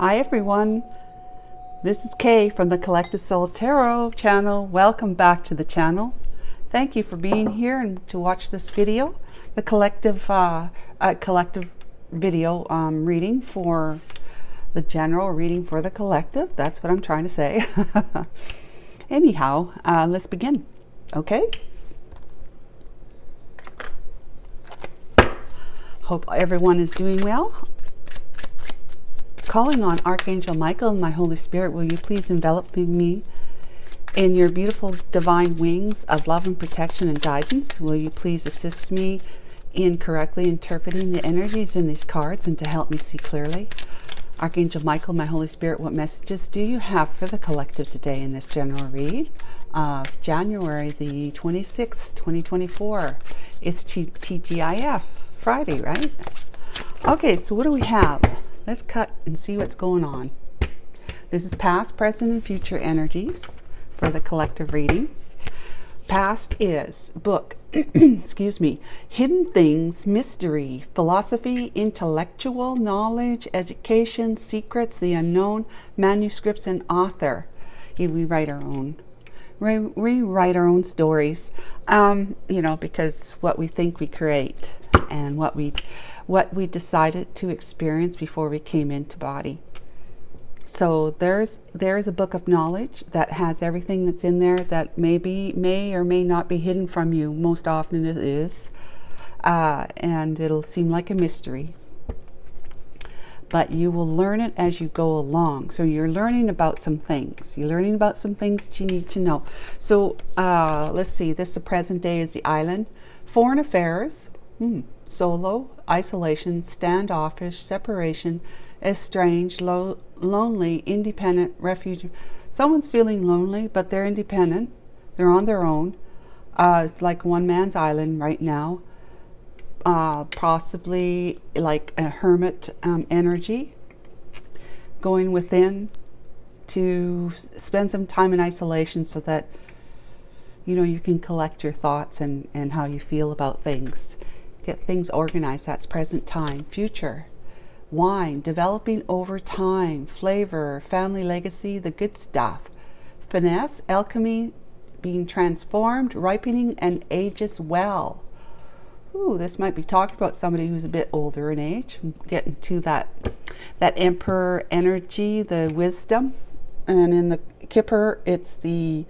Hi everyone, this is Kay from the Collective Soul Tarot channel. Welcome back to the channel. Thank you for being here and to watch this video. The collective video reading for the general reading for the collective. That's what I'm trying to say. Anyhow, let's begin. Okay? Hope everyone is doing well. Calling on Archangel Michael and my Holy Spirit, will you please envelop me in your beautiful divine wings of love and protection and guidance? Will you please assist me in correctly interpreting the energies in these cards and to help me see clearly? Archangel Michael, my Holy Spirit, what messages do you have for the collective today in this general read of January the 26th, 2024? It's TGIF Friday, right? Okay, so what do we have? Let's cut and see what's going on. This is past, present, and future energies for the collective reading. Past is book, excuse me, hidden things, mystery, philosophy, intellectual knowledge, education, secrets, the unknown, manuscripts, and author. We write our own. We write our own stories, you know, because what we think we create and what we decided to experience before we came into body. So there's a book of knowledge that has everything that's in there that may or may not be hidden from you. Most often it is, and it'll seem like a mystery. But you will learn it as you go along. So you're learning about some things. You're learning about some things that you need to know. So let's see. This the present day is the island. Foreign affairs. Solo, isolation, standoffish, separation, estranged, lonely, independent, refuge. Someone's feeling lonely, but they're independent. They're on their own. It's like one man's island right now. Possibly like a hermit energy, going within to spend some time in isolation so that, you know, you can collect your thoughts and how you feel about things. Get things organized. That's present time. Future, wine, developing over time, flavor, family legacy, the good stuff. Finesse, alchemy, being transformed, ripening, and ages well. Ooh, this might be talking about somebody who's a bit older in age. Getting to that emperor energy, the wisdom. And in the Kipper, it's the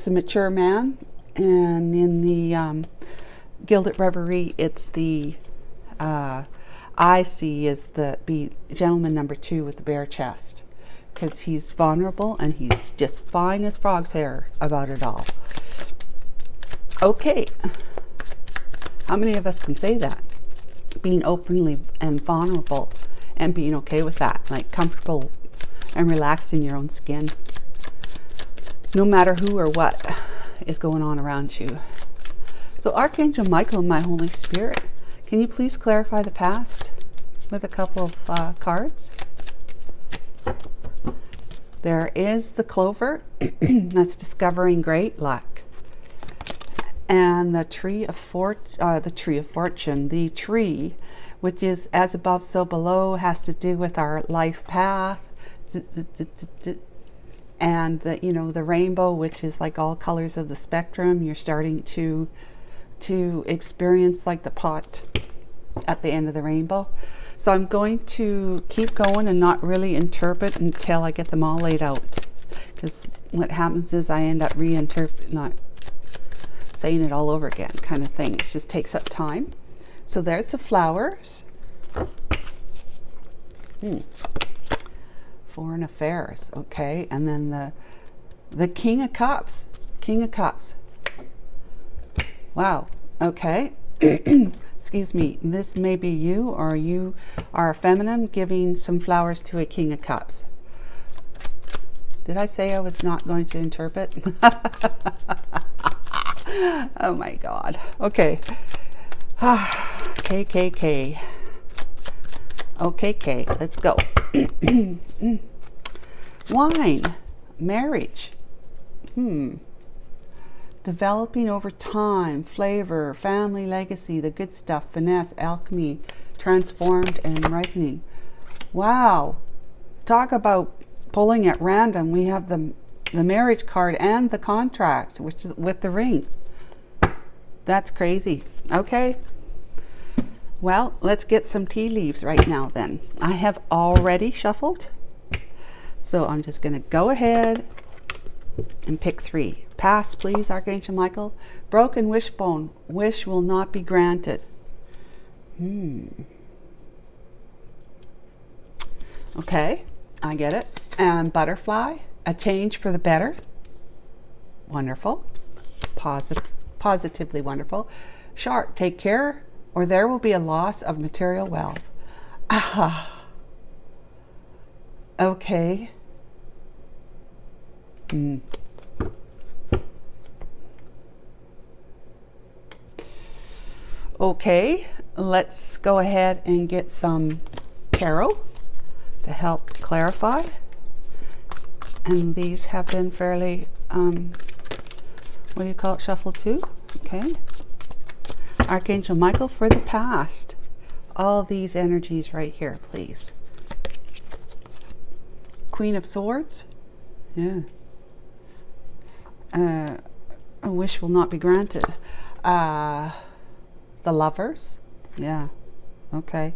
mature man. And in the Gilded Reverie, it's the I see is the gentleman number 2 with the bare chest, because he's vulnerable and he's just fine as frog's hair about it all. Okay, how many of us can say that? Being openly and vulnerable and being okay with that, like comfortable and relaxed in your own skin, no matter who or what is going on around you. So Archangel Michael and my Holy Spirit, can you please clarify the past with a couple of cards? There is the clover, that's discovering great luck. And the tree of fortune, the tree, which is as above so below, has to do with our life path. And the rainbow, which is like all colors of the spectrum. You're starting to experience like the pot at the end of the rainbow. So I'm going to keep going and not really interpret until I get them all laid out, because what happens is I end up not saying it all over again kind of thing. It just takes up time. So there's the flowers. Foreign affairs, okay. And then the King of Cups. Wow, okay. Excuse me, this may be you, or you are feminine giving some flowers to a King of Cups. Did I say I was not going to interpret? Oh my God. Okay. KKK. Okay, let's go. Wine, marriage. Developing over time, flavor, family legacy, the good stuff, finesse, alchemy, transformed and ripening. Wow. talk about pulling at random. We have the marriage card and the contract, which with the ring. That's crazy. Okay. Well, let's get some tea leaves right now then. I have already shuffled. So I'm just going to go ahead and pick 3. Pass, please, Archangel Michael. Broken wishbone. Wish will not be granted. Okay, I get it. And butterfly. A change for the better. Wonderful. Positively wonderful. Shark. Take care, or there will be a loss of material wealth. Aha. Okay. Okay, let's go ahead and get some tarot to help clarify. And these have been fairly, what do you call it, shuffled too? Okay. Archangel Michael, for the past. All these energies right here, please. Queen of Swords. Yeah. A wish will not be granted. The Lovers. Yeah. Okay.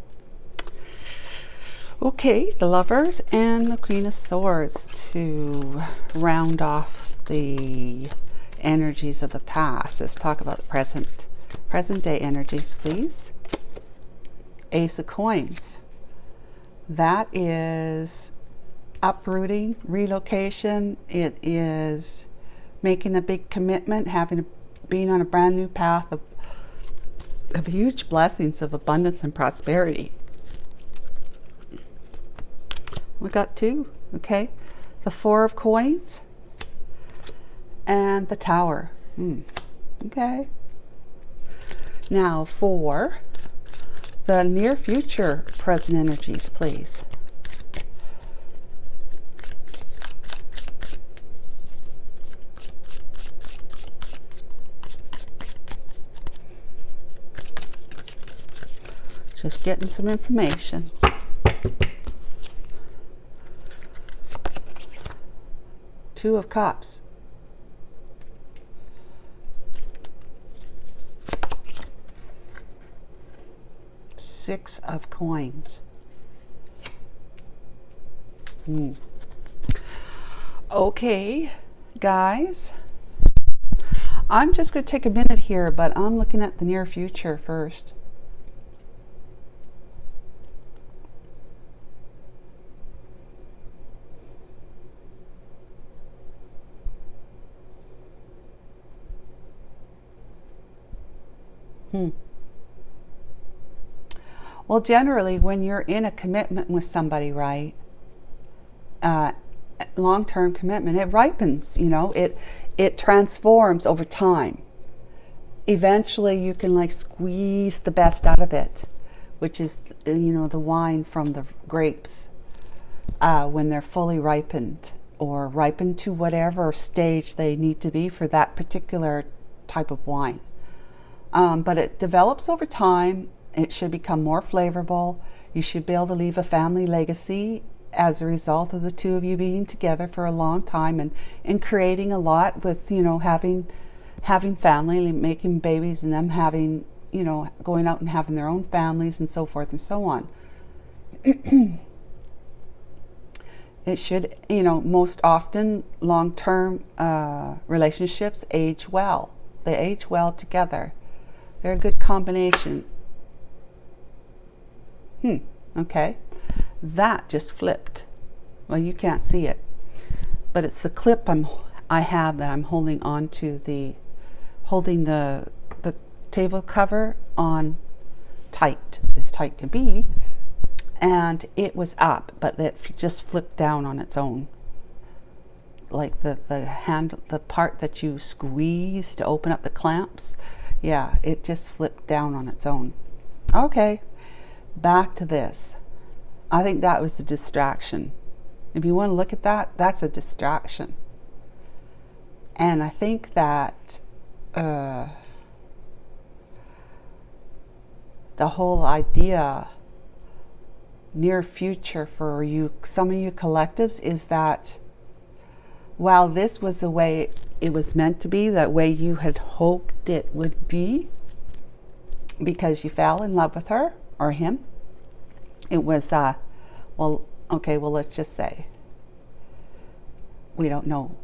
Okay, the Lovers and the Queen of Swords to round off the energies of the past. Let's talk about the present day energies, please. Ace of Coins. That is uprooting, relocation. It is making a big commitment, being on a brand new path of huge blessings of abundance and prosperity. We got 2, okay? The 4 of Coins and the Tower. Okay. Now for the near future present energies, please. Just getting some information. Two of Cups. Six of Coins. Okay, guys. I'm just going to take a minute here, but I'm looking at the near future first. Well, generally, when you're in a commitment with somebody, right, long-term commitment, it ripens, you know, it transforms over time. Eventually, you can like squeeze the best out of it, which is, you know, the wine from the grapes when they're fully ripened, or ripened to whatever stage they need to be for that particular type of wine. But it develops over time. It should become more flavorful. You should be able to leave a family legacy as a result of the two of you being together for a long time and creating a lot with, you know, having family, making babies, and them having, you know, going out and having their own families and so forth and so on. It should, you know, most often long-term relationships age well. They age well together. They're a good combination. Okay. That just flipped. Well, you can't see it, but it's the clip I have that I'm holding on to, holding the table cover on tight, as tight can be, and it was up, but it just flipped down on its own. Like the part that you squeeze to open up the clamps, yeah, it just flipped down on its own. Okay. Back to this. I think that was the distraction. If you want to look at that, that's a distraction. And I think that the whole idea near future for you, some of you collectives, is that while this was the way it was meant to be, that way you had hoped it would be, because you fell in love with her or him, it was, well, let's just say, we don't know.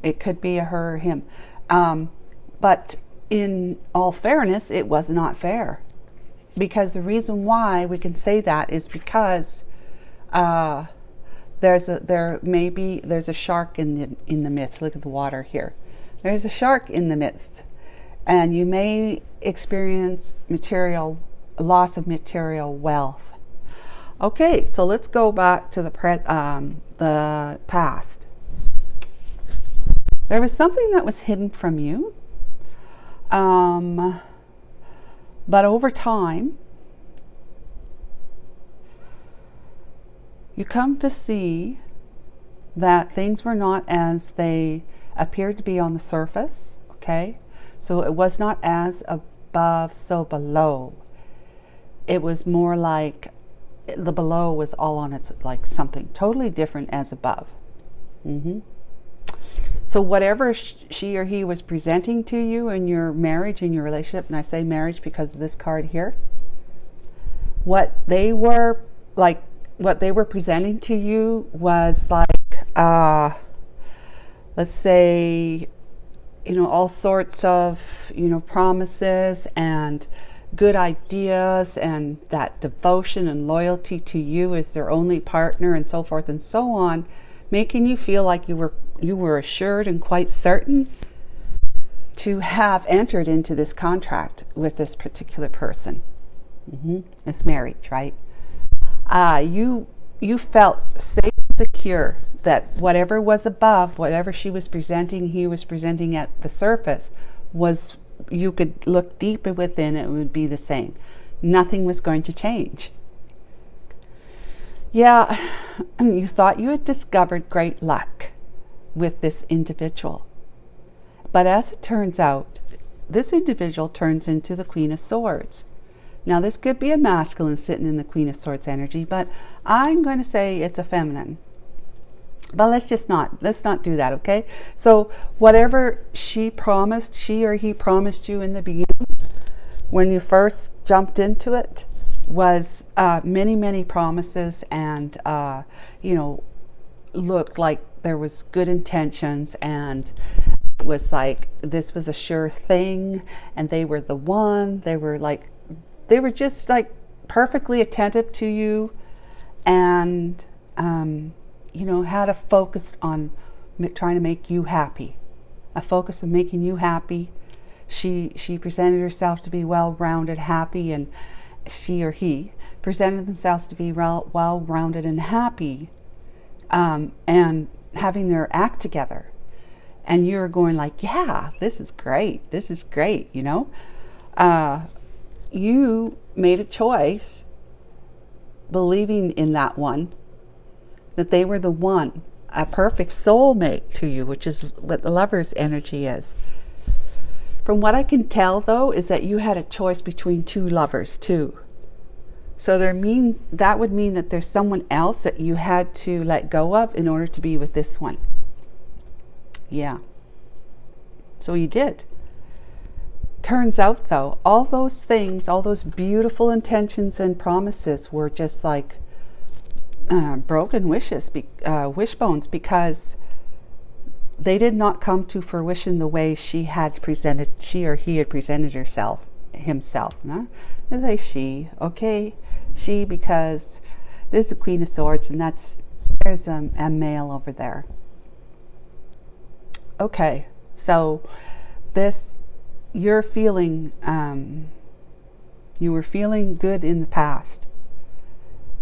It could be a her or him. But in all fairness, it was not fair. Because the reason why we can say that is because there's a shark in the midst. Look at the water here. There's a shark in the midst, and you may experience loss of material wealth. Okay, so let's go back to the past. There was something that was hidden from you, but over time, you come to see that things were not as they appeared to be on the surface, okay? So it was not as above, so below. It was more like the below was all on its, like something totally different as above. So whatever she or he was presenting to you in your marriage, in your relationship, and I say marriage because of this card here, what they were presenting to you was like, let's say, all sorts of, promises and good ideas, and that devotion and loyalty to you as their only partner, and so forth and so on, making you feel like you were assured and quite certain to have entered into this contract with this particular person. It's marriage, right? You felt safe and secure that whatever was above, whatever she was presenting, he was presenting at the surface, was, you could look deeper within, it would be the same. Nothing was going to change. Yeah, you thought you had discovered great luck with this individual. But as it turns out, this individual turns into the Queen of Swords. Now this could be a masculine sitting in the Queen of Swords energy, but I'm going to say it's a feminine. But let's not do that, okay? So whatever she or he promised you in the beginning, when you first jumped into it, was many, many promises, and looked like there was good intentions, and it was like this was a sure thing, and they were the one. They were just like perfectly attentive to you, and had a focus on trying to make you happy, a focus on making you happy. She presented herself to be well-rounded, happy, and she or he presented themselves to be well-rounded and happy, and having their act together. And you're going like, yeah, this is great, you made a choice, believing in that one, that they were the one, a perfect soulmate to you, which is what the Lover's energy is. From what I can tell, though, is that you had a choice between two lovers too. So that would mean that there's someone else that you had to let go of in order to be with this one. Yeah. So you did. Turns out, though, all those things, all those beautiful intentions and promises were just like broken wishbones, because they did not come to fruition the way she or he had presented himself. No? I say she, okay? She, because this is the Queen of Swords, and there's a male over there. Okay, so you were feeling good in the past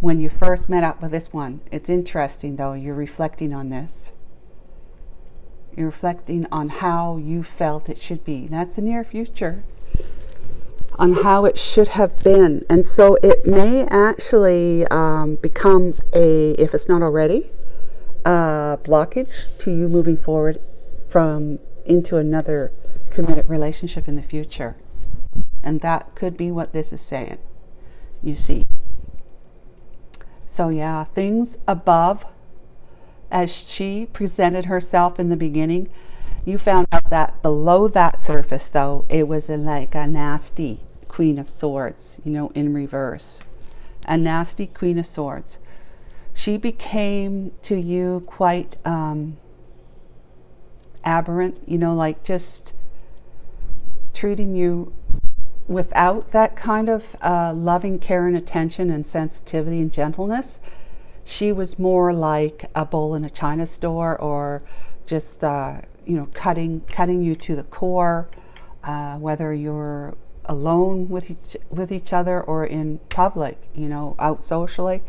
when you first met up with this one. It's interesting, though, you're reflecting on this. You're reflecting on how you felt it should be. That's the near future, on how it should have been. And so it may actually become if it's not already, a blockage to you moving forward into another committed relationship in the future. And that could be what this is saying, you see. So yeah, things above, as she presented herself in the beginning, you found out that below that surface, though, it was like a nasty Queen of Swords, you know, in reverse. A nasty Queen of Swords. She became to you quite aberrant, you know, like just treating you without that kind of loving care and attention and sensitivity and gentleness. She was more like a bull in a china store, or just you know, cutting you to the core, whether you're alone with each other or in public, you know, out socially.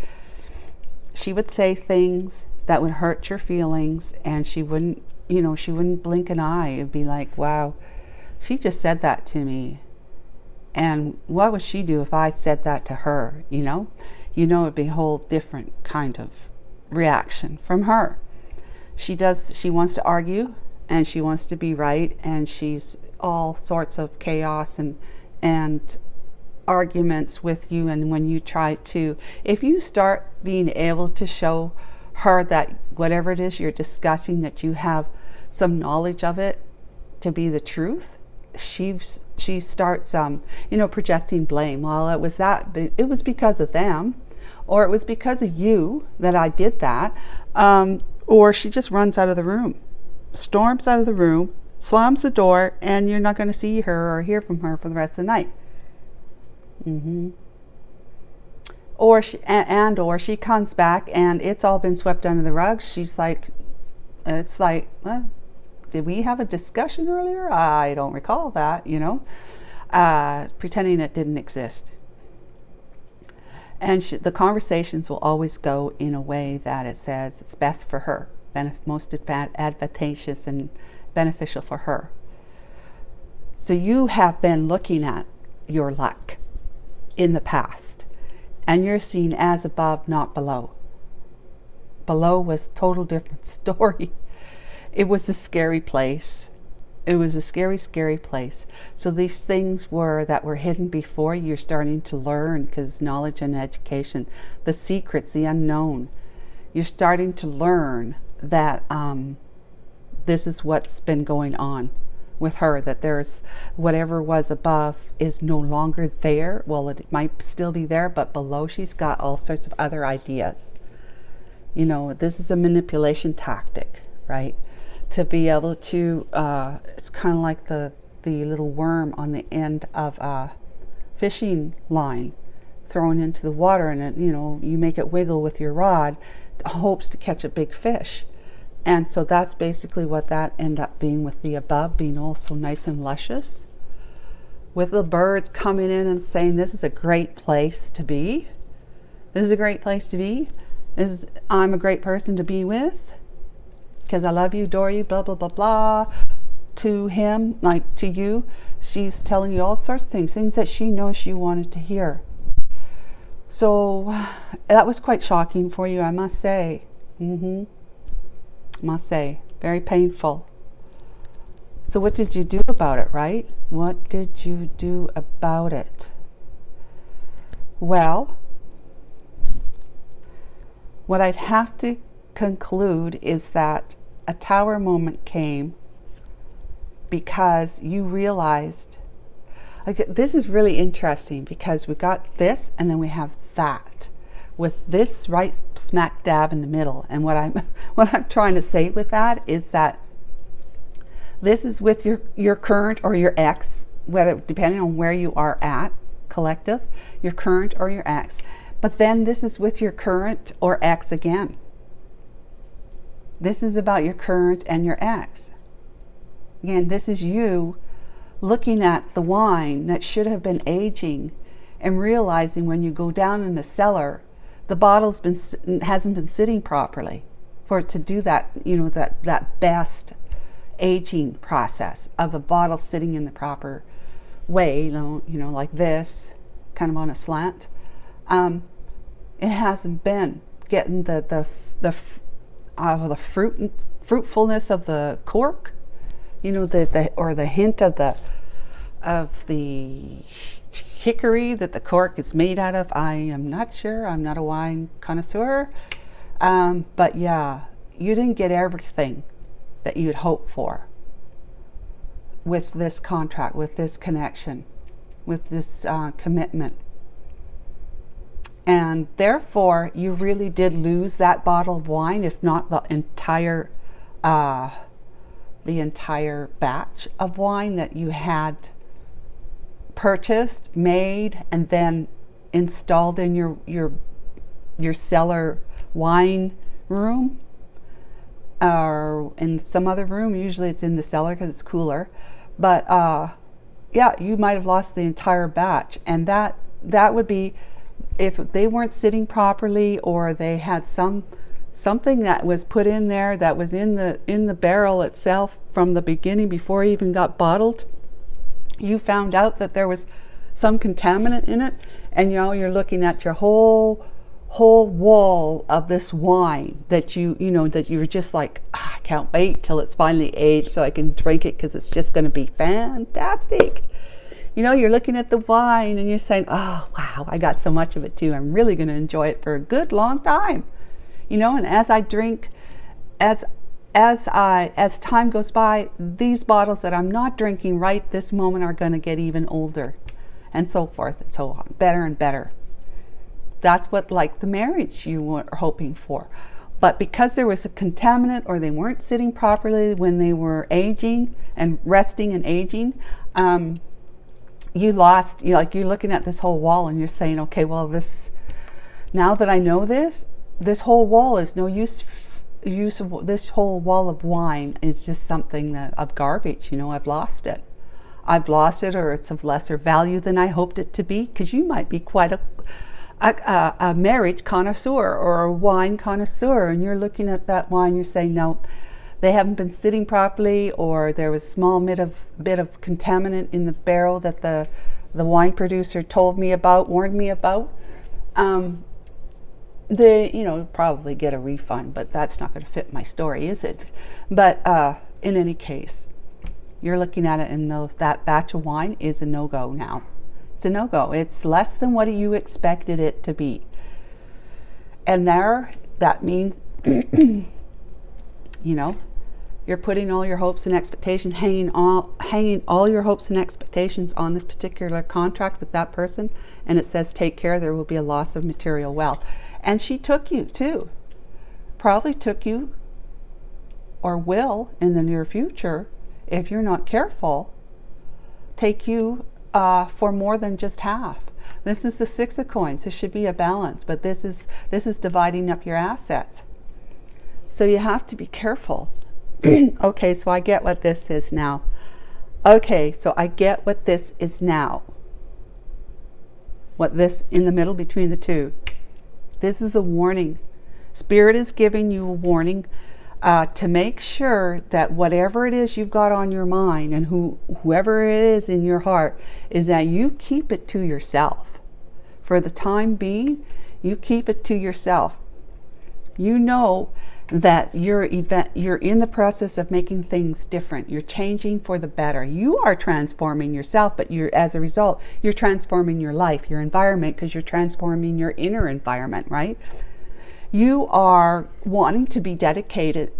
She would say things that would hurt your feelings, and she wouldn't, you know, she wouldn't blink an eye. It'd be like, wow, she just said that to me, and what would she do if I said that to her? You know, it'd be a whole different kind of reaction from her. She wants to argue, and she wants to be right, and she's all sorts of chaos and arguments with you. And when you try to, if you start being able to show her that whatever it is you're discussing, that you have some knowledge of it to be the truth, she starts you know, projecting blame. Well, it was because of them, or it was because of you that I did that, or she just runs out of the room, storms out of the room, slams the door, and you're not going to see her or hear from her for the rest of the night. Or she comes back and it's all been swept under the rug. She's like, it's like, well, did we have a discussion earlier? I don't recall that, you know, pretending it didn't exist. And the conversations will always go in a way that it says it's best for her, most advantageous and beneficial for her. So you have been looking at your luck in the past, and you're seen as above, not below. Below was total different story. It was a scary place. It was a scary, scary place. So these things that were hidden before, you're starting to learn, because knowledge and education, the secrets, the unknown, you're starting to learn that this is what's been going on with her, that there's whatever was above is no longer there. Well, it might still be there, but below she's got all sorts of other ideas. You know, this is a manipulation tactic, right? To be able to, it's kind of like the little worm on the end of a fishing line thrown into the water, and it, you know, you make it wiggle with your rod, hopes to catch a big fish. And so that's basically what that ended up being, with the above being all so nice and luscious, with the birds coming in and saying, this is a great place to be. This is a great place to be. I'm a great person to be with, because I love you, adore you, blah, blah, blah, blah. To him, like to you, she's telling you all sorts of things that she knows she wanted to hear. So that was quite shocking for you, I must say. Must say, very painful. So what did you do about it, right? What did you do about it? Well, what I'd have to conclude is that a tower moment came because you realized, like, this is really interesting, because we got this and then we have that, with this right smack dab in the middle. And what I'm trying to say with that is that this is with your current or your ex, whether, depending on where you are at, collective, your current or your ex. But then this is with your current or ex again. This is about your current and your ex. Again, this is you looking at the wine that should have been aging and realizing when you go down in the cellar, the bottle's hasn't been sitting properly for it to do that, you know, that best aging process of the bottle sitting in the proper way, you know, like this, kind of on a slant. It hasn't been getting the fruitfulness of the cork, you know, the hint of the hickory that the cork is made out of. I am not sure. I'm not a wine connoisseur. But yeah, you didn't get everything that you'd hoped for with this contract, with this connection, with this commitment. And therefore, you really did lose that bottle of wine, if not the entire batch of wine that you had purchased, made, and then installed in your cellar wine room, or in some other room. Usually it's in the cellar because it's cooler. But yeah, you might have lost the entire batch, and that would be if they weren't sitting properly, or they had something that was put in there that was in the barrel itself from the beginning before it even got bottled. You found out that there was some contaminant in it, and you're looking at your whole wall of this wine that you were just like, I can't wait till it's finally aged so I can drink it, because it's just going to be fantastic. You're looking at the wine and you're saying, oh wow, I got so much of it too. I'm really going to enjoy it for a good long time. And as I drink, as time goes by, these bottles that I'm not drinking right this moment are going to get even older, and so forth and so on, better and better. That's what, like the marriage you were hoping for. But because there was a contaminant, or they weren't sitting properly when they were aging and resting and aging, you lost, you're looking at this whole wall and you're saying, okay, well, now that I know this whole wall is no use of this whole wall of wine is just something of garbage. I've lost it, or it's of lesser value than I hoped it to be, because you might be quite a marriage connoisseur or a wine connoisseur, and you're looking at that wine, you're saying, no, they haven't been sitting properly, or there was a small bit of contaminant in the barrel that the wine producer warned me about. They probably get a refund, but that's not going to fit my story, is it? But in any case, you're looking at it and know that batch of wine is a no-go now. It's a no-go. It's less than what you expected it to be. And that means, you're putting all your hopes and expectations, hanging all your hopes and expectations on this particular contract with that person, and it says, take care, there will be a loss of material wealth. And she took you too. Probably took you, or will in the near future, if you're not careful, take you for more than just half. This is the Six of Coins. This should be a balance, but this is dividing up your assets. So you have to be careful. Okay, so I get what this is now. Okay, so I get what this is now. What this in the middle between the two. This is a warning. Spirit is giving you a warning to make sure that whatever it is you've got on your mind, and whoever it is in your heart, is that you keep it to yourself. For the time being, you keep it to yourself. That you're in the process of making things different. You're changing for the better. You are transforming yourself, but as a result, you're transforming your life, your environment, because you're transforming your inner environment, right? You are wanting to be dedicated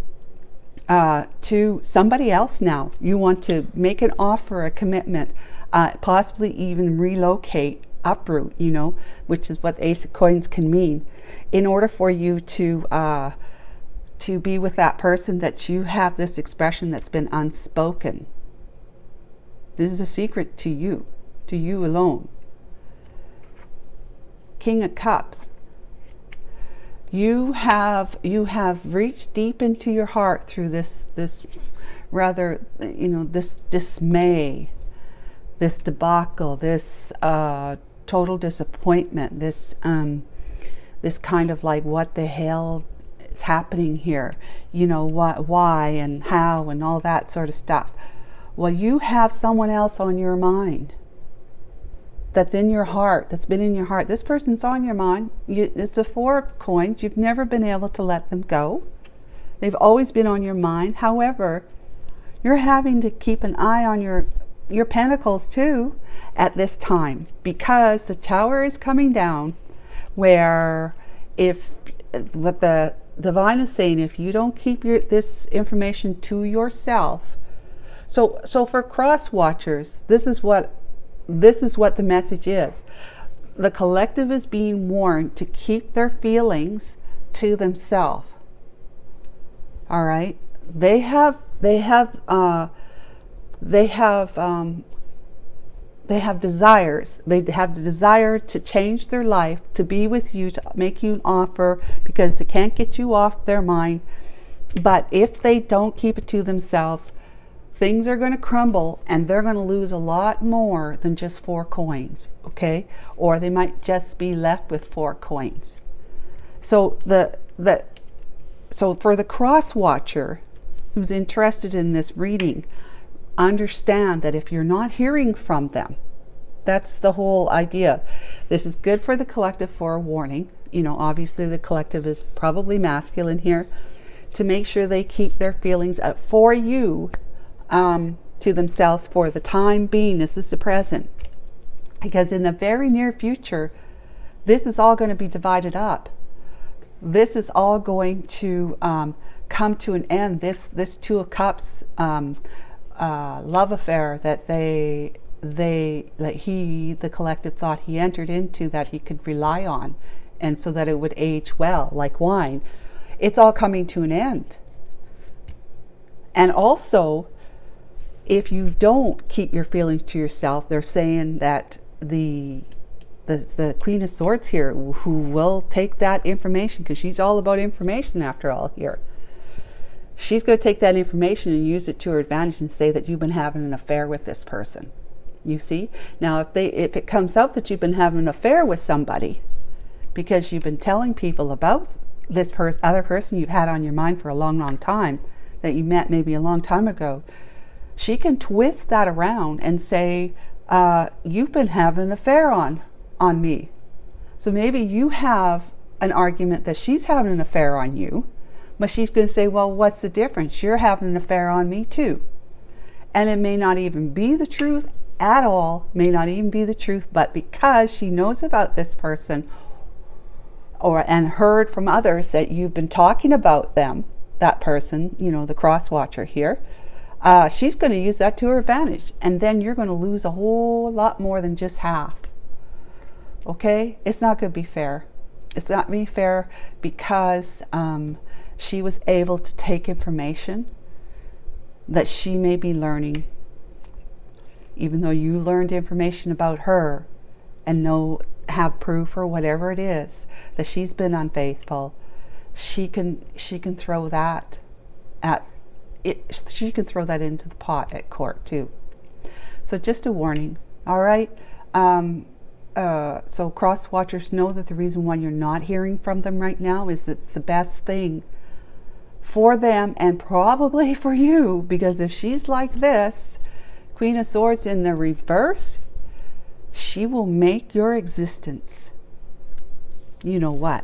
to somebody else now. You want to make an offer, a commitment, possibly even relocate, uproot, which is what Ace of Coins can mean, in order for you to be with that person, that you have this expression that's been unspoken. This is a secret to you alone. King of Cups. You have reached deep into your heart through this rather, this dismay, this debacle, this total disappointment, this kind of like, what the hell is happening here? Why and how and all that sort of stuff. Well, you have someone else on your mind. That's in your heart, that's been in your heart. This person's on your mind. It's a Four of Coins. You've never been able to let them go. They've always been on your mind. However, you're having to keep an eye on your pentacles too at this time, because the Tower is coming down, where if what the divine is saying, if you don't keep this information to yourself. So for cross watchers, this is what the message is. The collective is being warned to keep their feelings to themselves. All right, they have desires. They have the desire to change their life, to be with you, to make you an offer, because they can't get you off their mind. But if they don't keep it to themselves, things are going to crumble, and they're going to lose a lot more than just 4 coins, okay? Or they might just be left with 4 coins. So so for the cross watcher who's interested in this reading, understand that if you're not hearing from them, that's the whole idea. This is good for the collective for a warning. You know, obviously the collective is probably masculine here, to make sure they keep their feelings up for you, to themselves for the time being. This is the present, because in the very near future, this is all going to be divided up. This is all going to come to an end. This Two of Cups love affair that the collective thought he entered into, that he could rely on, and so that it would age well like wine, it's all coming to an end. And also, if you don't keep your feelings to yourself, they're saying that the Queen of Swords here, who will take that information, because she's all about information after all here, she's going to take that information and use it to her advantage and say that you've been having an affair with this person. You see? Now, if it comes out that you've been having an affair with somebody because you've been telling people about this other person you've had on your mind for a long, long time, that you met maybe a long time ago, she can twist that around and say, you've been having an affair on me. So maybe you have an argument that she's having an affair on you, but she's going to say, well, what's the difference? You're having an affair on me too. And it may not even be the truth at all, may not even be the truth, but because she knows about this person, and heard from others that you've been talking about them, that person, you know, the cross watcher here, she's going to use that to her advantage, and then you're going to lose a whole lot more than just half. Okay, it's not going to be fair. It's not going to be fair, because she was able to take information that she may be learning, even though you learned information about her and have proof or whatever it is that she's been unfaithful. She can throw that at it. She can throw that into the pot at court too. So just a warning. All right. So cross watchers, know that the reason why you're not hearing from them right now is it's the best thing for them, and probably for you, because if she's like this, Queen of Swords in the reverse, she will make your existence, you know what?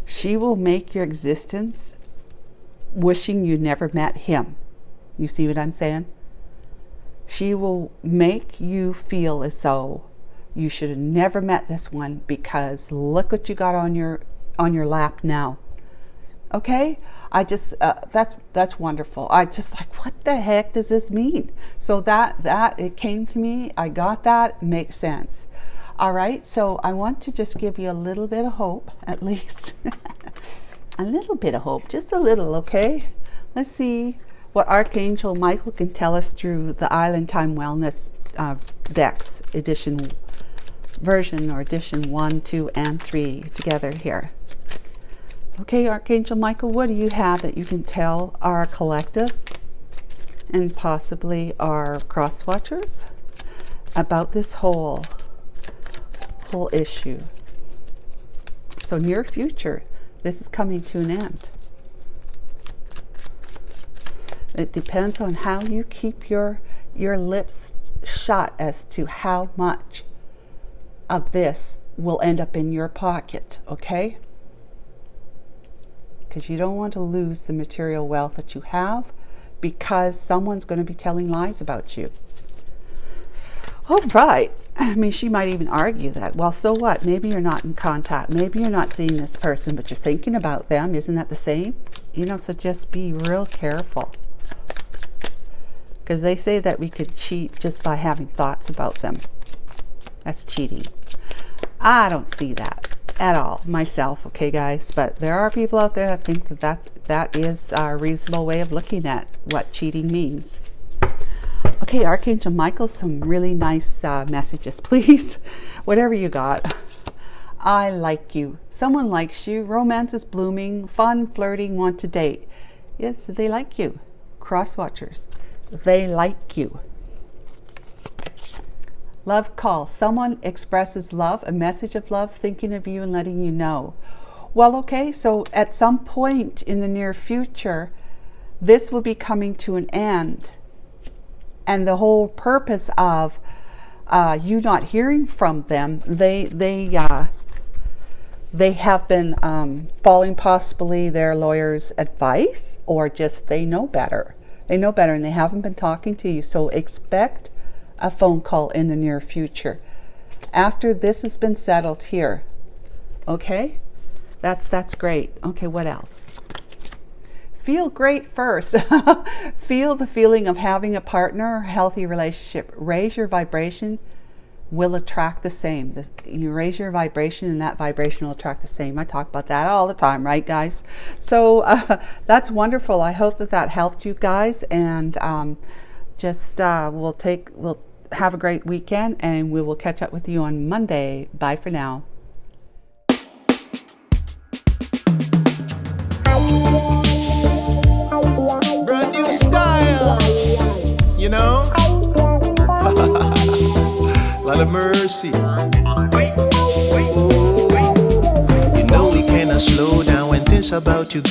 She will make your existence wishing you never met him. You see what I'm saying? She will make you feel as though you should have never met this one, because look what you got on your lap now. Okay, I just that's wonderful. I just like, what the heck does this mean? So that it came to me. I got that. Makes sense. All right, so I want to just give you a little bit of hope, at least. A little bit of hope, just a little. Okay, let's see what Archangel Michael can tell us through the Island Time Wellness decks edition version, or edition 1, 2, and 3 together here. Okay, Archangel Michael, what do you have that you can tell our collective and possibly our cross watchers about this whole issue? So near future, this is coming to an end. It depends on how you keep your lips shut as to how much of this will end up in your pocket, okay? Because you don't want to lose the material wealth that you have, because someone's going to be telling lies about you. Oh, right. I mean, she might even argue that. Well, so what? Maybe you're not in contact. Maybe you're not seeing this person, but you're thinking about them. Isn't that the same? You know, so just be real careful. Because they say that we could cheat just by having thoughts about them. That's cheating. I don't see that at all myself, okay, guys? But there are people out there that think that is a reasonable way of looking at what cheating means. Okay, Archangel Michael, some really nice messages, please. Whatever you got. I like you. Someone likes you. Romance is blooming. Fun, flirting, want to date. Yes, they like you. Cross watchers. They like you. Love call. Someone expresses love, a message of love, thinking of you and letting you know. Well, okay, so at some point in the near future, this will be coming to an end. And the whole purpose of you not hearing from them, they have been following possibly their lawyer's advice, or just they know better. They know better, and they haven't been talking to you. So expect a phone call in the near future after this has been settled here. Okay, that's great. Okay, what else? Feel great first. Feel the feeling of having a partner, a healthy relationship. Raise your vibration, will attract the same. You raise your vibration and that vibration will attract the same. I talk about that all the time, right, guys? So that's wonderful. I hope that helped you guys, and we'll have a great weekend, and we will catch up with you on Monday. Bye for now. Brand new style, you know. Lot of mercy. You know we cannot slow down when things about you go.